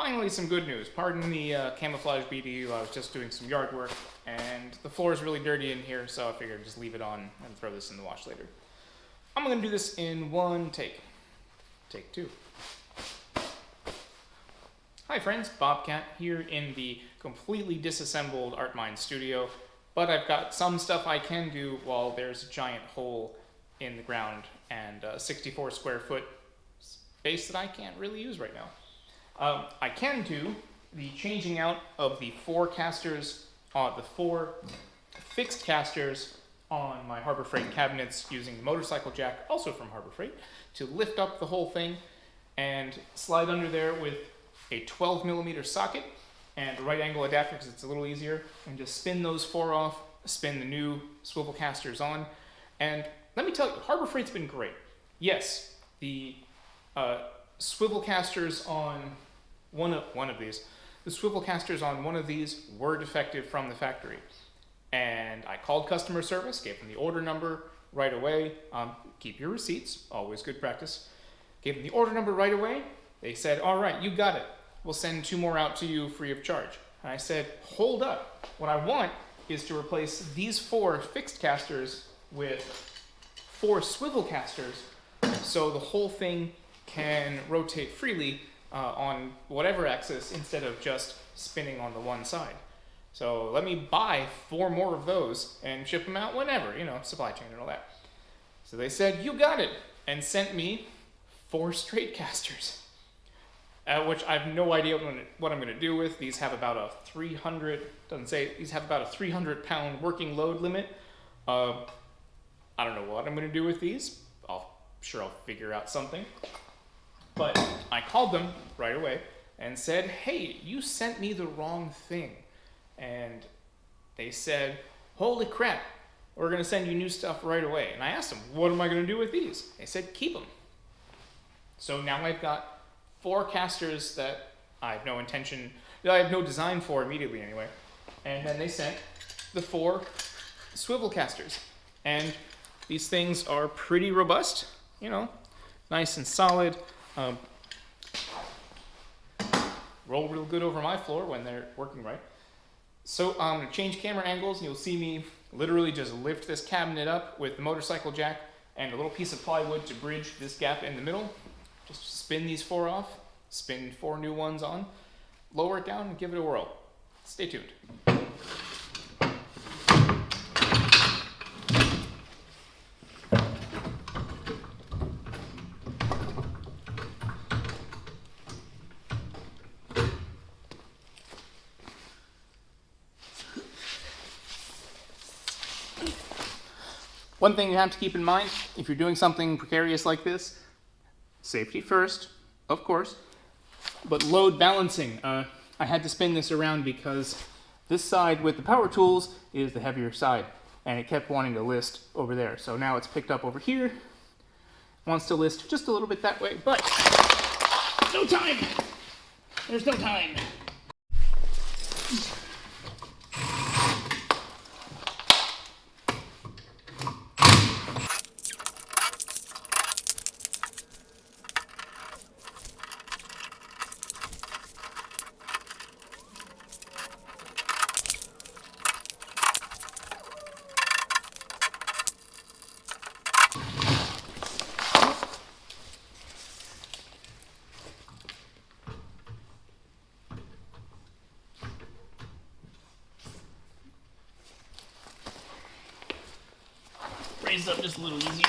finally some good news. Pardon the camouflage BDU, I was just doing some yard work, and the floor is really dirty in here, so I figured I'd just leave it on and throw this in the wash later. I'm going to do this in one take. Take two. Hi friends, Bobcat here in the completely disassembled ArtMind studio, but I've got some stuff I can do while there's a giant hole in the ground and a 64 square foot space that I can't really use right now. I can do the changing out of the four casters, the four fixed casters on my Harbor Freight cabinets using the motorcycle jack, also from Harbor Freight, to lift up the whole thing and slide under there with a 12mm socket and a right angle adapter because it's a little easier, and just spin those four off, spin the new swivel casters on. And let me tell you, Harbor Freight's been great. Yes, the swivel casters on one of these were defective from the factory. And I called customer service, gave them the order number right away. Keep your receipts, always good practice. Gave them the order number right away. They said, all right, you got it. We'll send 2 more out to you free of charge. And I said, hold up. What I want is to replace these 4 fixed casters with 4 swivel casters so the whole thing can rotate freely on whatever axis instead of just spinning on the one side. So let me buy 4 more of those and ship them out whenever, you know, supply chain and all that. So they said, you got it, and sent me 4 straight casters, which I have no idea what I'm going to do with. These have about a 300-pound working load limit. I don't know what I'm going to do with these. Sure I'll figure out something. But I called them right away and said, hey, you sent me the wrong thing. And they said, holy crap, we're going to send you new stuff right away. And I asked them, what am I going to do with these? They said, keep them. So now I've got 4 casters that I have no intention, that I have no design for immediately anyway. And then they sent the 4 swivel casters. And these things are pretty robust, you know, nice and solid. Roll real good over my floor when they're working right. So I'm going to change camera angles, and you'll see me literally just lift this cabinet up with the motorcycle jack and a little piece of plywood to bridge this gap in the middle. Just spin these 4 off, spin 4 new ones on, lower it down, and give it a whirl. Stay tuned. One thing you have to keep in mind, if you're doing something precarious like this, safety first, of course, but load balancing. I had to spin this around because this side with the power tools is the heavier side, and it kept wanting to list over there. So now it's picked up over here, wants to list just a little bit that way, but no time. There's no time. Raise it up just a little easier.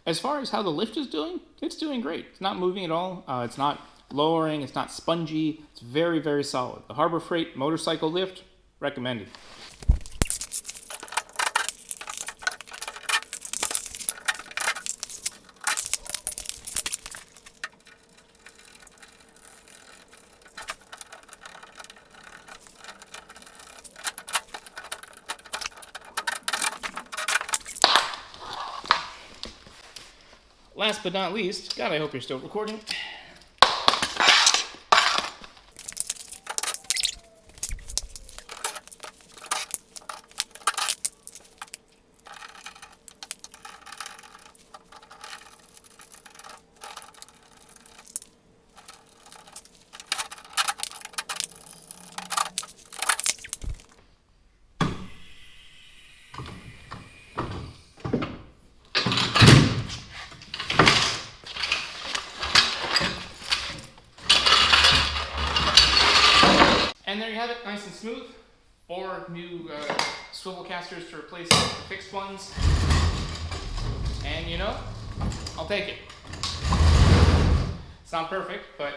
As far as how the lift is doing, it's doing great. It's not moving at all. It's not lowering, it's not spongy. It's very, very solid. The Harbor Freight motorcycle lift, recommended. last but not least, God, I hope you're still recording. And there you have it, nice and smooth. 4 new swivel casters to replace the fixed ones. And you know, I'll take it. It's not perfect, but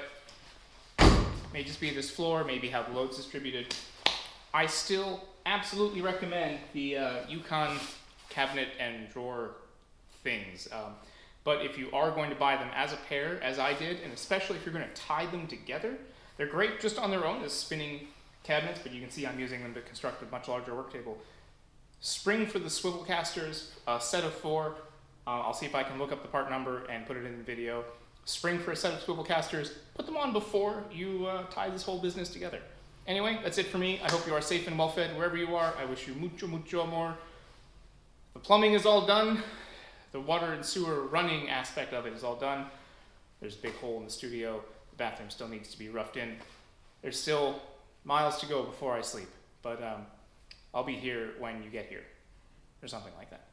may just be this floor, maybe how the load's distributed. I still absolutely recommend the Yukon cabinet and drawer things. But if you are going to buy them as a pair, as I did, and especially if you're going to tie them together, they're great just on their own as spinning cabinets, but you can see I'm using them to construct a much larger work table. Spring for the swivel casters, a set of 4. I'll see if I can look up the part number and put it in the video. Spring for a set of swivel casters. Put them on before you tie this whole business together. Anyway, that's it for me. I hope you are safe and well fed wherever you are. I wish you mucho, mucho amor. The plumbing is all done. The water and sewer running aspect of it is all done. There's a big hole in the studio. The bathroom still needs to be roughed in. There's still miles to go before I sleep, but I'll be here when you get here, or something like that.